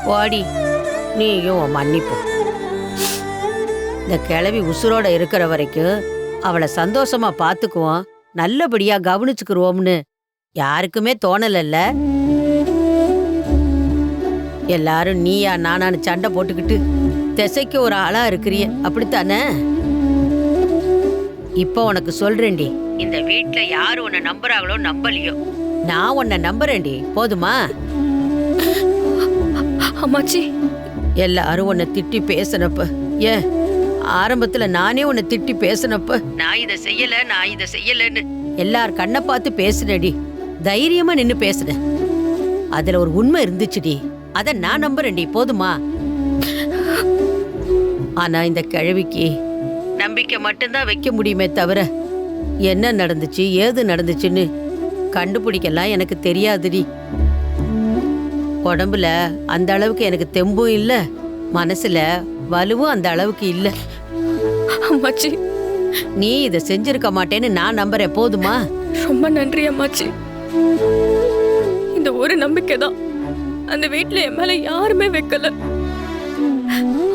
வாடி, நீயும் உன் மன்னிப்பு. இந்த கிழவி உசுரோட இருக்கிற வரைக்கும் அவளை சந்தோஷமா பாத்துக்குவோம், நல்லபடியா கவனிச்சுக்குருவோம்னு யாருக்குமே தோணலல்ல. எல்லாரும் நீயா நானான்னு சண்டை போட்டுக்கிட்டு திசைக்கு ஒரு ஆளா இருக்கிறிய, அப்படித்தானே? இப்ப உனக்கு சொல்றேன்டி, இந்த வீட்ல யாரு உன்னை நம்புறாங்களோ நம்பலையோ, நான் உன்னை நம்புறேன்டி, போதுமா? அம்மாச்சி, எல்லாரும் உன்னை திட்டி பேசினப்ப, ஏன் ஆரம்பத்துல நானே உன்னை திட்டி பேசினப்ப, நான் இதை செய்யல நான் இதை செய்யலன்னு எல்லார் கண்ணை பார்த்து பேசுனடி, தைரியமா நின்னு பேசுன. அதுல ஒரு உண்மை இருந்துச்சுடி, அத நான் நம்புறேன்டி, போதுமா? ஆனா இந்த கிழவிக்கு நம்பிக்கை மட்டும்தான் வைக்க முடியுமே தவிர என்ன நடந்துச்சு ஏது நடந்துச்சுன்னு கண்டுபிடிக்கலாம் எனக்கு தெரியாதுடி. உடம்புல அந்த அளவுக்கு எனக்கு தெம்பும் இல்ல, மனசுல வலுவும் அந்த அளவுக்கு இல்ல. அம்மாச்சி, நீ இதை செஞ்சிருக்க மாட்டேன்னு நான் நம்புறேன், போதுமா? ரொம்ப நன்றி அம்மாச்சி. இந்த ஒரு நம்பிக்கை தான் அந்த வீட்டுல என் மேல யாருமே வைக்கல.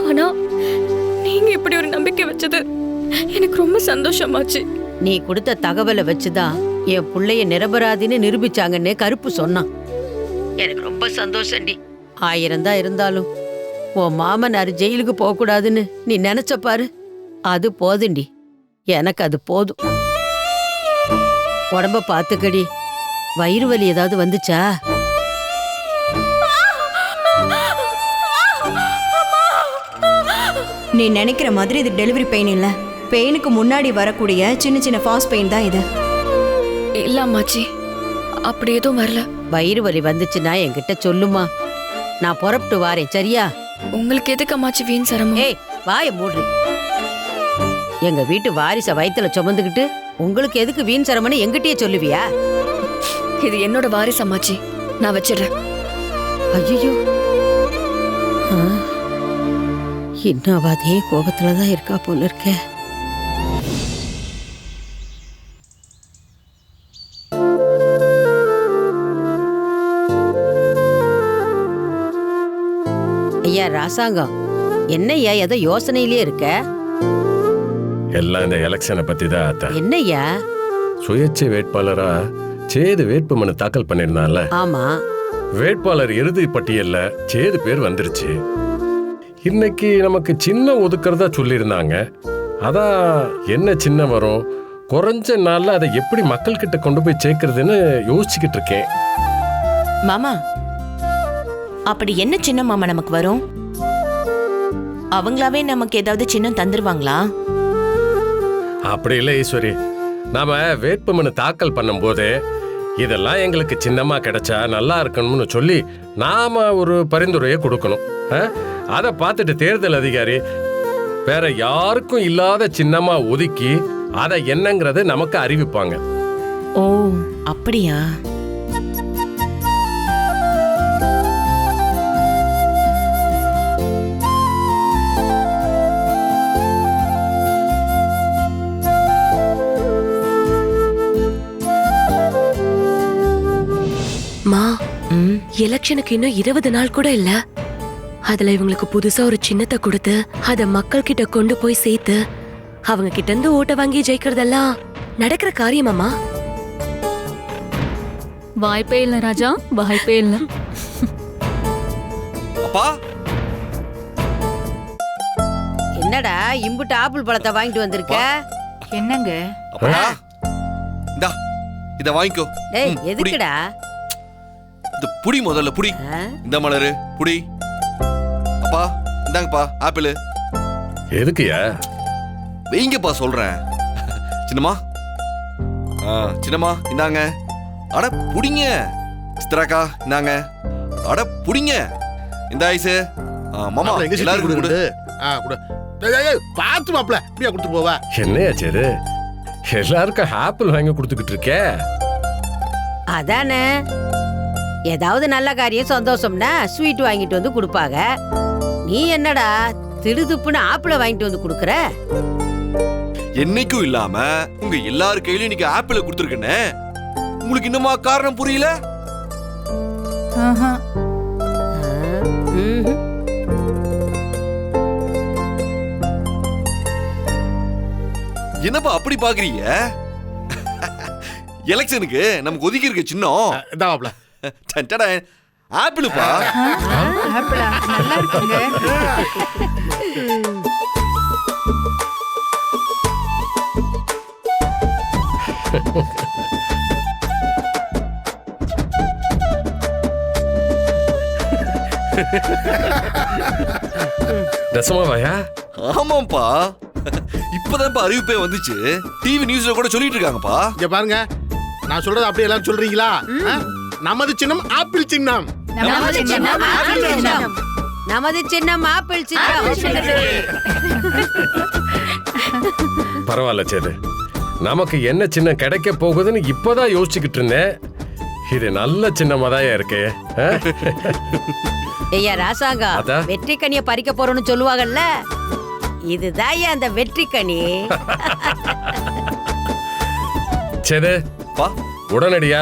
ஆனா நீங்க இப்படி ஒரு நம்பிக்கை வச்சது எனக்கு ரொம்ப சந்தோஷமாச்சு. நீ கொடுத்த தகவலை வச்சுதான் என் புள்ளைய நிரபராதின்னு நிரூபிச்சாங்கன்னு கருப்பு சொன்னான். எனக்கு ரொம்ப சந்தோஷம்டி. 1000 தான் இருந்தாலும் உன் மாமனார் ஜெயிலுக்கு போக கூடாதுன்னு நீ நினைச்ச பாரு, அது போதுண்டி. எனக்கு அது போதும். உடம்ப பாத்துக்கடி. வயிறு வலி ஏதாவது வந்துச்சா? நீ நினைக்கிற மாதிரி இது டெலிவரி பெயின் இல்ல. பெயினுக்கு முன்னாடி வரக்கூடிய சின்ன சின்ன ஃபாஸ்ட் பெயின் தான் இது. இல்ல அம்மாச்சி, அப்படி எதுவும் வரல. வயிறு வலி வந்துச்சுன்னா என்கிட்ட சொல்லுமா, நான் புறப்பட்டு வாரேன், சரியா? உங்களுக்கு எதுக்கு அம்மாச்சி வீண் சிரமம்? ஏய், வாயை மூடுறி. எங்க வீட்டு வாரிச வயித்துல சுமந்துக்கிட்டு உங்களுக்கு எதுக்கு வீண் சிரமம்னு எங்கிட்டயே சொல்லுவியா? இது என்னோட வாரிசு அம்மாச்சி, நான் வச்சிடுறேன். ஐயோ, இன்னும் அவ அதே கோபத்துலதான் இருக்கா போல இருக்க. ஐயா ராசாங்கம், என்னய்யா ஏதோ யோசனையிலே இருக்க? எல்லாம் இந்த எலெக்ஷனை பத்தி தான் அத்தா. என்னய்யா? சுயேட்சை வேட்பாளரா சேது வேட்புமனு தாக்கல் பண்ணிருந்தான்ல. ஆமா. வேட்பாளர் இறுதி பட்டியல்ல சேது பேர் வந்துருச்சு. இன்னைக்கு நமக்கு சின்ன ஒதுக்குறதா சொல்லியிருந்தாங்க. அதான் என்ன சின்ன வரும், குறைஞ்ச நாள்ல அதை எப்படி மக்கள் கிட்ட கொண்டு போய் சேர்க்கறதுன்னு யோசிச்சுக்கிட்டு இருக்கேன். மாமா, அப்படி என்ன சின்ன மாமா நமக்கு வரும்? அவங்களாவே நமக்கு ஏதாவது சின்னம் தந்துருவாங்களா? அப்படி இல்லை ஈஸ்வரி, நாம வேட்புமனு தாக்கல் பண்ணும் போதே இதெல்லாம் எங்களுக்கு சின்னமா கிடைச்சா நல்லா இருக்கணும்னு சொல்லி நாம ஒரு பரிந்துரையை கொடுக்கணும். அதை பார்த்துட்டு தேர்தல் அதிகாரி வேற யாருக்கும் இல்லாத சின்னமா ஒதுக்கி அதை என்னங்கிறது நமக்கு அறிவிப்பாங்க. ஓ, அப்படியா? மா, எலெக்ஷனுக்கு இன்னும் 20 நாள் கூட இல்ல. அதுல இவங்களுக்கு புதுசா ஒரு சின்னத்தை கொடுத்து அத மக்கள் கிட்ட கொண்டு போய் சேர்த்து அவங்க கிட்ட இருந்து ஓட்ட வாங்கி ஜெயிக்கிறதெல்லாம் நடக்கிற காரியமாமா? வாய்ப்பே இல்ல ராஜா, வாய்ப்பே இல்ல. அப்பா, என்னடா இம்புட்டு ஆப்பிள் பழத்தை வாங்கிட்டு வந்திருக்க? என்னங்க? அப்பா, இந்தா இத வாங்கிக்கோ. டேய், எதுக்குடா? இது புடி, முதல்ல புடி. இந்த மலரு புடி. அப்பா, இந்தாங்கப்பா ஆப்பிள். எதுக்குயா? வைங்கப்பா சொல்றேன். சின்னம்மா, சின்னம்மா இந்தாங்க. அட புடிங்க. சித்ராக்கா இந்தாங்க. அட புடிங்க. இந்த ஐஸ் மாமா எல்லாருக்கும் கொடு. பாத்து மாப்ள இப்படியா கொடுத்து போவா? என்னையா சேது, எல்லாருக்கும் ஆப்பிள் வாங்கி கொடுத்துக்கிட்டு இருக்க? அதானே, ஏதாவது நல்ல காரியம் சந்தோஷம்னா ஸ்வீட் வாங்கிட்டு வந்து கொடுப்பாங்க. நீ என்னடா திடுதுப்புன்னு ஆப்பிள வாங்கிட்டு வந்து கொடுக்கற? என்னைக்கும் இல்லாம உங்க எல்லாரு கையிலும் இன்னைக்கு ஆப்பிள கொடுத்துருக்கேன்னு உங்களுக்கு இன்னுமா காரணம் புரியல? ம்ஹும். என்னப்பா அப்படி பாக்குறீங்க? எலெக்ஷனுக்கு நமக்கு ஒதுக்கி இருக்க சின்னம் இதாப்ல ஆப்பிளுப்பா. ஆப்பிளா நல்லா இருக்குங்க. நெசமாவாயா? ஆமாப்பா, இப்பதான்ப்பா அறிவிப்பே வந்துச்சு. டிவி நியூஸ்ல கூட சொல்லிட்டு இருக்காங்கப்பா. இங்க பாருங்க, நான் சொல்றது அப்படியே எல்லாரும் சொல்றீங்களா? நமது சின்னம் ஆப்பிள் சின்னம். நமது சின்னம் ஆப்பிள் சின்னம். நமது சின்னம் ஆப்பிள் சின்னம். பரவாயில்ல சேது, நமக்கு என்ன சின்னம் கிடைக்க போகுதுன்னு இப்பதான் யோசிச்சுக்கிட்டு இருந்தேன். இது நல்ல சின்னமா தான் இருக்கு. ஐயா ராசாங்கா, அதா? வெற்றி கனியை பறிக்க போறோம்னு சொல்லுவாங்கல்ல, இதுதான் அந்த வெற்றி கனி. சேது, பா, உடனடியா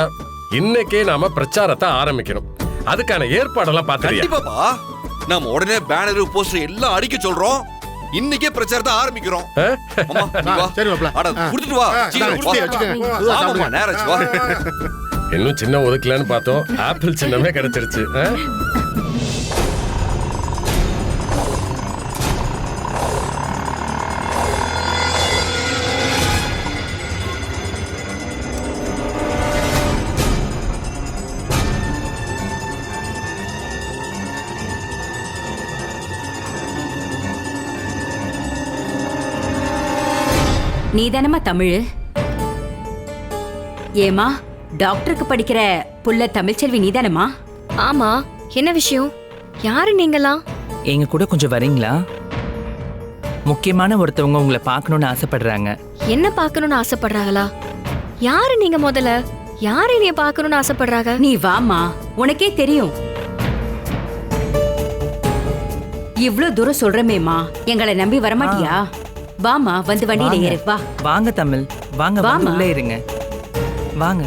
இன்னைக்கே நாம பிரச்சாரத்தை ஆரம்பிக்கணும். அதுக்கான ஏற்பாடெல்லாம் பாத்துறியா? கண்டிப்பாப்பா. நாம உடனே பேனர் போஸ்டர் எல்லாம் அடிக்க சொல்றோம். இன்னைக்கே பிரச்சாரத்தை ஆரம்பிக்கிறோம். அம்மா, நீ வா. சரி மாப்ள. அட, கொடுத்துட்டு வா. சீக்கிரம் குஸ்தி வா. வச்சுக்கங்க. ஆமாம்மா, நேரம் ஆச்சு, வா. இன்னும் சின்ன ஒதுக்கலன்னு பார்த்தோம், ஆப்பிள் சின்னமே கிடைச்சிருச்சு. நீ தானம்மா தமிழ்? ஏமா, டாக்டருக்கு படிக்கிற புள்ள தமிழ்ச்செல்வி நீ தானம்மா? ஆமா, என்ன விஷயம்? யாரு நீங்களாம்? எங்க கூட கொஞ்சம் வரீங்களா? முக்கியமான ஒருத்தவங்க உங்களை பார்க்கணும்னு ஆசைப்படுறாங்க. என்ன பார்க்கணும்னு ஆசைப்படுறாங்களா? யாரு நீங்க முதல்ல? யாரு என்னைய பார்க்கணும்னு ஆசைப்படுறாங்க? நீ வாமா, உனக்கே தெரியும். இவ்ளோ தூரம் சொல்றமேமா, எங்களை நம்பி வரமாட்டியா? வாமா, வந்து வண்டியில வாங்க. ஏறு, வா. வாங்க தமிழ், வாங்க, வந்து வாமா. உள்ளே இருங்க. வாங்க.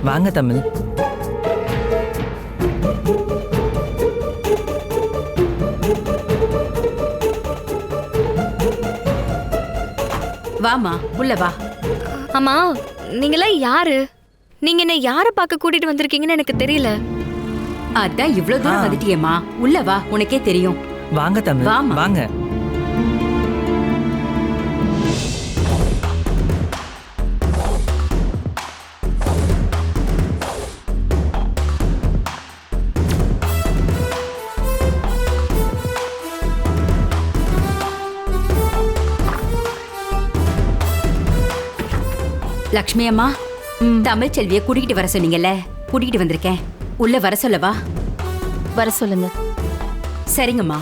வாங்க தமிழ். வாமா, உள்ள வா. ஆமா, நீங்களாம் யாரு? நீங்க என்ன யார பார்க்க கூட்டிட்டு வந்திருக்கீங்கன்னு எனக்கு தெரியல. அதான் இவ்ளோ தூரம் வந்துட்டியேம்மா, உள்ள வா, உனக்கே தெரியும். வாங்க தமிழ், வாமா. வாங்க. லக்ஷ்மி அம்மா, தமிழ் செல்வியை கூட்டிகிட்டு வர சொன்னீங்கல்ல, கூட்டிகிட்டு வந்திருக்கேன். உள்ள வர சொல்லவா? வர சொல்லுங்க. சரிங்கம்மா.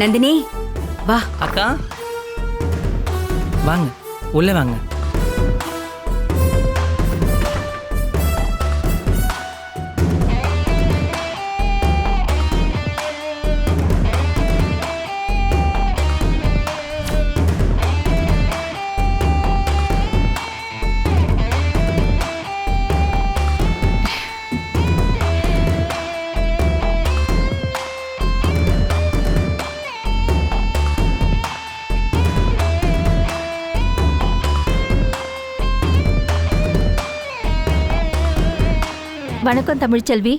நந்தினி, வா. அக்கா, வாங்க, உள்ள வாங்க. வணக்கம் தமிழ்ச்செல்வி,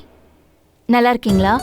நல்லா இருக்கீங்களா?